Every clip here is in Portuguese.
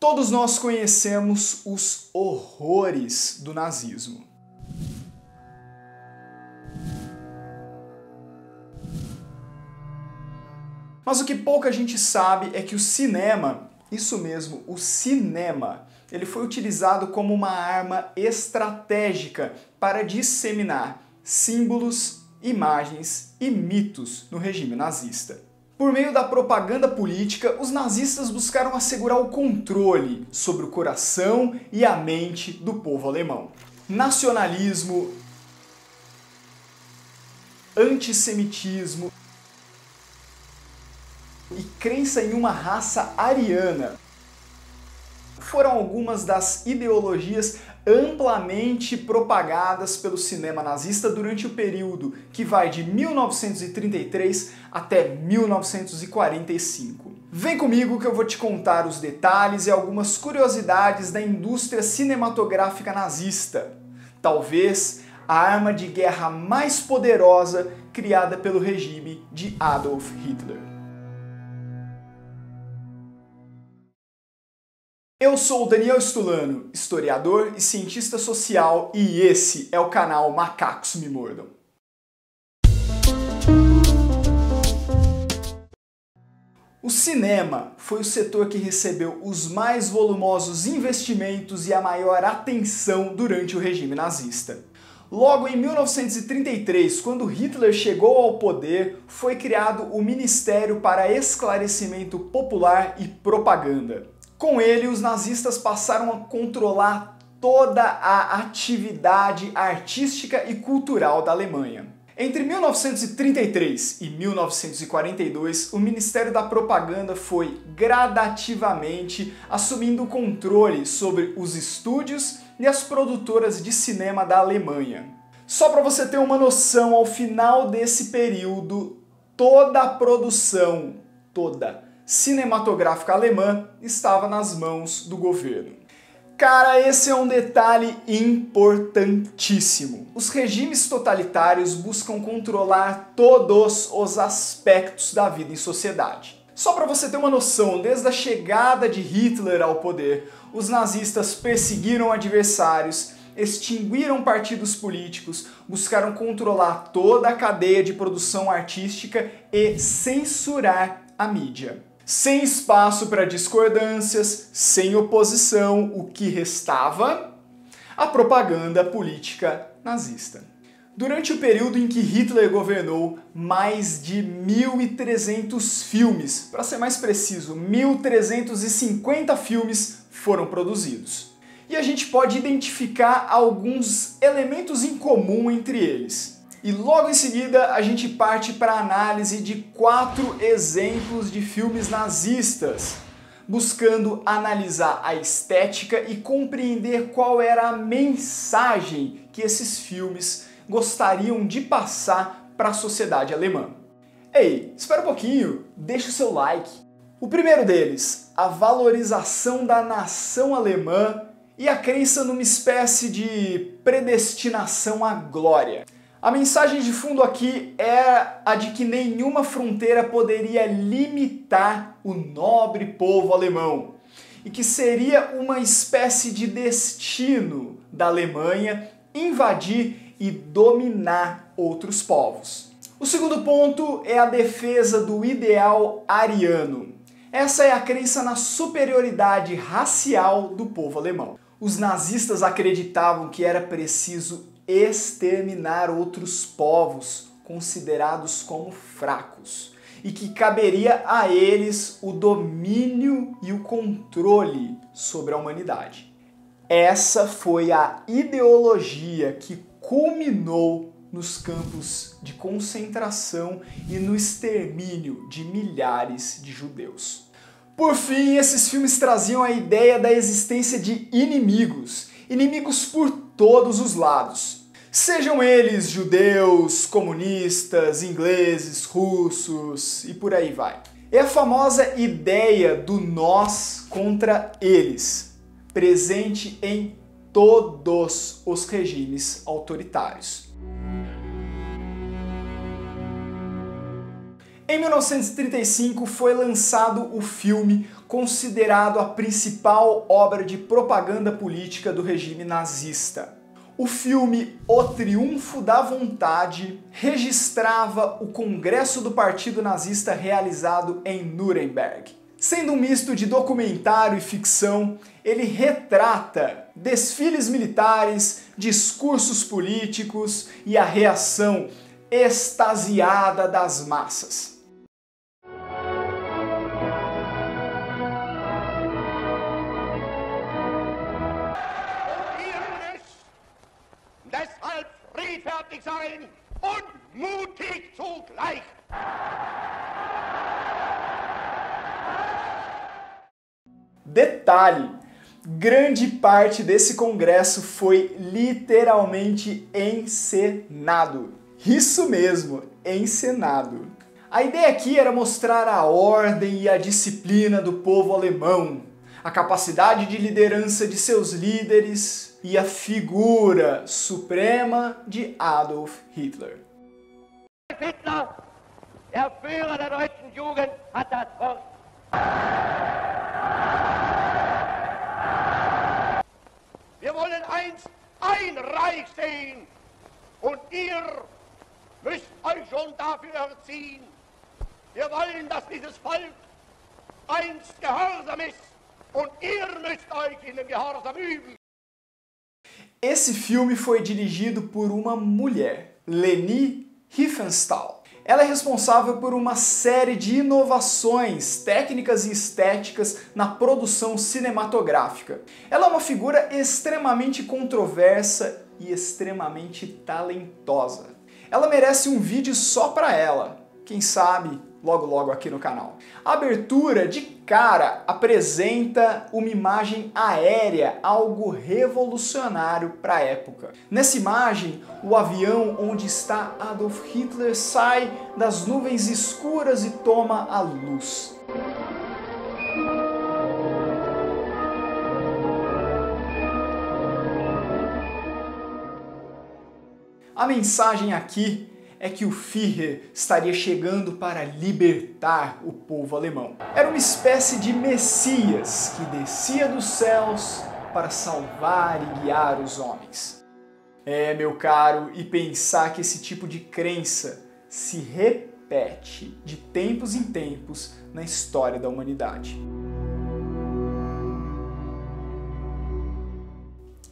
Todos nós conhecemos os horrores do nazismo. Mas o que pouca gente sabe é que o cinema, isso mesmo, o cinema, ele foi utilizado como uma arma estratégica para disseminar símbolos, imagens e mitos no regime nazista. Por meio da propaganda política, os nazistas buscaram assegurar o controle sobre o coração e a mente do povo alemão. Nacionalismo, antissemitismo e crença em uma raça ariana foram algumas das ideologias amplamente propagadas pelo cinema nazista durante o período que vai de 1933 até 1945. Vem comigo que eu vou te contar os detalhes e algumas curiosidades da indústria cinematográfica nazista. Talvez a arma de guerra mais poderosa criada pelo regime de Adolf Hitler. Eu sou o Daniel Stulano, historiador e cientista social, e esse é o canal Macacos Me Mordam. O cinema foi o setor que recebeu os mais volumosos investimentos e a maior atenção durante o regime nazista. Logo em 1933, quando Hitler chegou ao poder, foi criado o Ministério para Esclarecimento Popular e Propaganda. Com ele, os nazistas passaram a controlar toda a atividade artística e cultural da Alemanha. Entre 1933 e 1942, o Ministério da Propaganda foi gradativamente assumindo o controle sobre os estúdios e as produtoras de cinema da Alemanha. Só para você ter uma noção, ao final desse período, toda a produção, cinematográfica alemã estava nas mãos do governo. Cara, esse é um detalhe importantíssimo. Os regimes totalitários buscam controlar todos os aspectos da vida em sociedade. Só para você ter uma noção, desde a chegada de Hitler ao poder, os nazistas perseguiram adversários, extinguiram partidos políticos, buscaram controlar toda a cadeia de produção artística e censurar a mídia. Sem espaço para discordâncias, sem oposição, o que restava? A propaganda política nazista. Durante o período em que Hitler governou, mais de 1.300 filmes, para ser mais preciso, 1.350 filmes foram produzidos. E a gente pode identificar alguns elementos em comum entre eles. E logo em seguida a gente parte para a análise de 4 exemplos de filmes nazistas, buscando analisar a estética e compreender qual era a mensagem que esses filmes gostariam de passar para a sociedade alemã. Ei, espera um pouquinho, deixa o seu like. O primeiro deles, a valorização da nação alemã e a crença numa espécie de predestinação à glória. A mensagem de fundo aqui é a de que nenhuma fronteira poderia limitar o nobre povo alemão e que seria uma espécie de destino da Alemanha invadir e dominar outros povos. O segundo ponto é a defesa do ideal ariano. Essa é a crença na superioridade racial do povo alemão. Os nazistas acreditavam que era preciso exterminar outros povos considerados como fracos e que caberia a eles o domínio e o controle sobre a humanidade. Essa foi a ideologia que culminou nos campos de concentração e no extermínio de milhares de judeus. Por fim, esses filmes traziam a ideia da existência de inimigos por todos os lados. Sejam eles judeus, comunistas, ingleses, russos e por aí vai. É a famosa ideia do nós contra eles, presente em todos os regimes autoritários. Em 1935 foi lançado o filme considerado a principal obra de propaganda política do regime nazista. O filme O Triunfo da Vontade registrava o congresso do Partido Nazista realizado em Nuremberg. Sendo um misto de documentário e ficção, ele retrata desfiles militares, discursos políticos e a reação extasiada das massas. Deshalb friedfertig sein und mutig zugleich. Detalhe: grande parte desse congresso foi literalmente encenado. Isso mesmo, encenado. A ideia aqui era mostrar a ordem e a disciplina do povo alemão, a capacidade de liderança de seus líderes e a figura suprema de Adolf Hitler. Hitler, der Führer der deutschen Jugend, hat das Wort. Wir wollen einst ein Reich sehen und ihr müsst euch schon dafür erziehen. Wir wollen, dass dieses Volk einst gehorsam ist und ihr müsst euch in dem Gehorsam üben. Esse filme foi dirigido por uma mulher, Leni Riefenstahl. Ela é responsável por uma série de inovações técnicas e estéticas na produção cinematográfica. Ela é uma figura extremamente controversa e extremamente talentosa. Ela merece um vídeo só para ela, quem sabe logo aqui no canal. A abertura de cara apresenta uma imagem aérea, algo revolucionário para a época. Nessa imagem, o avião onde está Adolf Hitler sai das nuvens escuras e toma a luz. A mensagem aqui é que o Führer estaria chegando para libertar o povo alemão. Era uma espécie de Messias que descia dos céus para salvar e guiar os homens. Meu caro, e pensar que esse tipo de crença se repete de tempos em tempos na história da humanidade.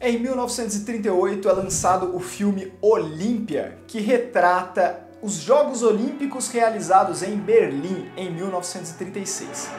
Em 1938 é lançado o filme Olímpia, que retrata os Jogos Olímpicos realizados em Berlim em 1936.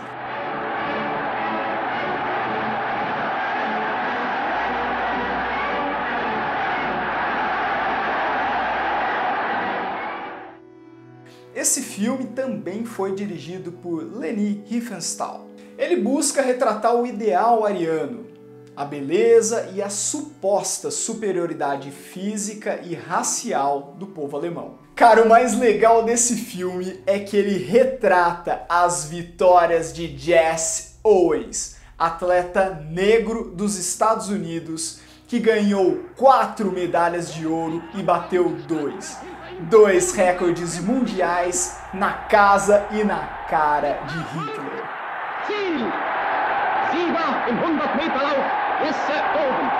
Esse filme também foi dirigido por Leni Riefenstahl. Ele busca retratar o ideal ariano, a beleza e a suposta superioridade física e racial do povo alemão. Cara, o mais legal desse filme é que ele retrata as vitórias de Jesse Owens, atleta negro dos Estados Unidos, que ganhou 4 medalhas de ouro e bateu 2 recordes mundiais na casa e na cara de Hitler. Ziel! Sieger im 100-Meter-Lauf! Esse oben.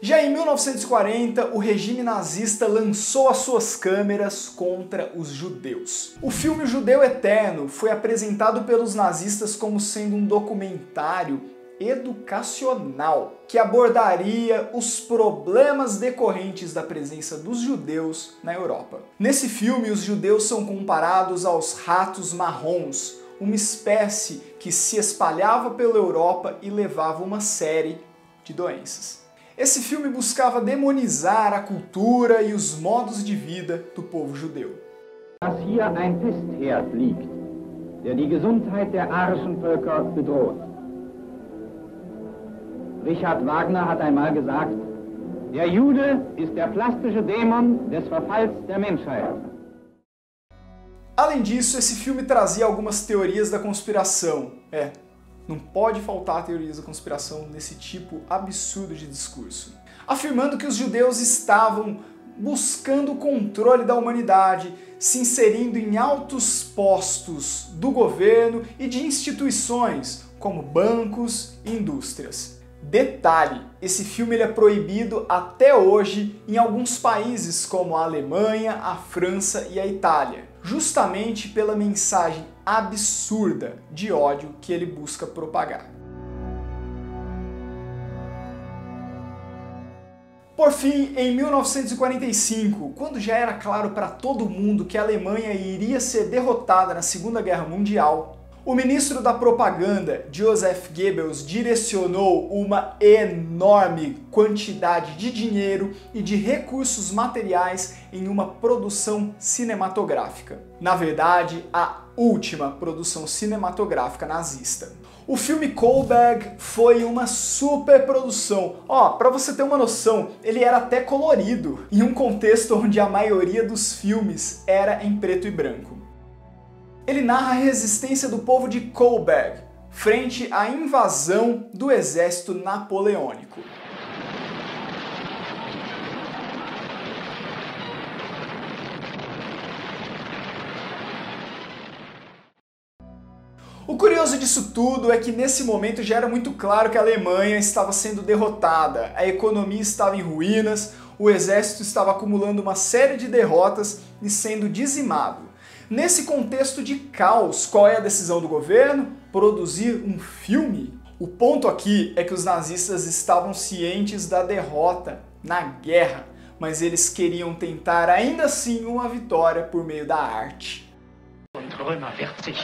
Já em 1940, o regime nazista lançou as suas câmeras contra os judeus. O filme O Judeu Eterno foi apresentado pelos nazistas como sendo um documentário educacional que abordaria os problemas decorrentes da presença dos judeus na Europa. Nesse filme, os judeus são comparados aos ratos marrons, uma espécie que se espalhava pela Europa e levava uma série de doenças. Esse filme buscava demonizar a cultura e os modos de vida do povo judeu. Dass hier ein Festherd liegt, der die Gesundheit der arischen Völker bedroht. Richard Wagner hat einmal gesagt, der Jude ist der plastische Dämon des Verfalls der Menschheit. Além disso, esse filme trazia algumas teorias da conspiração. Não pode faltar teorias da conspiração nesse tipo absurdo de discurso. afirmando que os judeus estavam buscando o controle da humanidade, se inserindo em altos postos do governo e de instituições, como bancos e indústrias. Detalhe, esse filme ele é proibido até hoje em alguns países como a Alemanha, a França e a Itália, justamente pela mensagem absurda de ódio que ele busca propagar. Por fim, em 1945, quando já era claro para todo mundo que a Alemanha iria ser derrotada na Segunda Guerra Mundial, o ministro da propaganda, Joseph Goebbels, direcionou uma enorme quantidade de dinheiro e de recursos materiais em uma produção cinematográfica. Na verdade, a última produção cinematográfica nazista. O filme Kolberg foi uma super produção. Para você ter uma noção, ele era até colorido, em um contexto onde a maioria dos filmes era em preto e branco. Ele narra a resistência do povo de Kolberg frente à invasão do exército napoleônico. O curioso disso tudo é que nesse momento já era muito claro que a Alemanha estava sendo derrotada, a economia estava em ruínas, o exército estava acumulando uma série de derrotas e sendo dizimado. Nesse contexto de caos, qual é a decisão do governo? Produzir um filme? O ponto aqui é que os nazistas estavam cientes da derrota na guerra, mas eles queriam tentar ainda assim uma vitória por meio da arte. Und Römer wird sich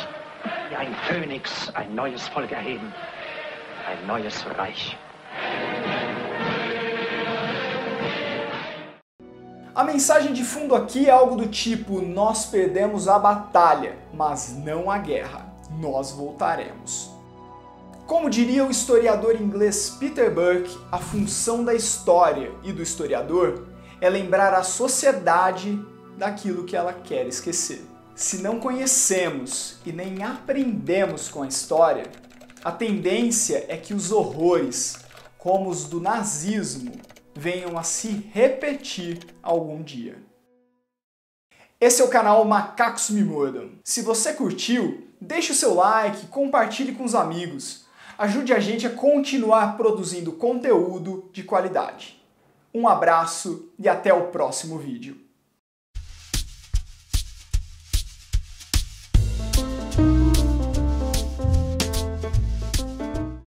wie ein Phönix ein neues Volk erheben, ein neues Reich. A mensagem de fundo aqui é algo do tipo: nós perdemos a batalha, mas não a guerra. Nós voltaremos. Como diria o historiador inglês Peter Burke, a função da história e do historiador é lembrar a sociedade daquilo que ela quer esquecer. Se não conhecemos e nem aprendemos com a história, a tendência é que os horrores, como os do nazismo, venham a se repetir algum dia. Esse é o canal Macacos Me Mordam. Se você curtiu, deixe o seu like, compartilhe com os amigos. Ajude a gente a continuar produzindo conteúdo de qualidade. Um abraço e até o próximo vídeo.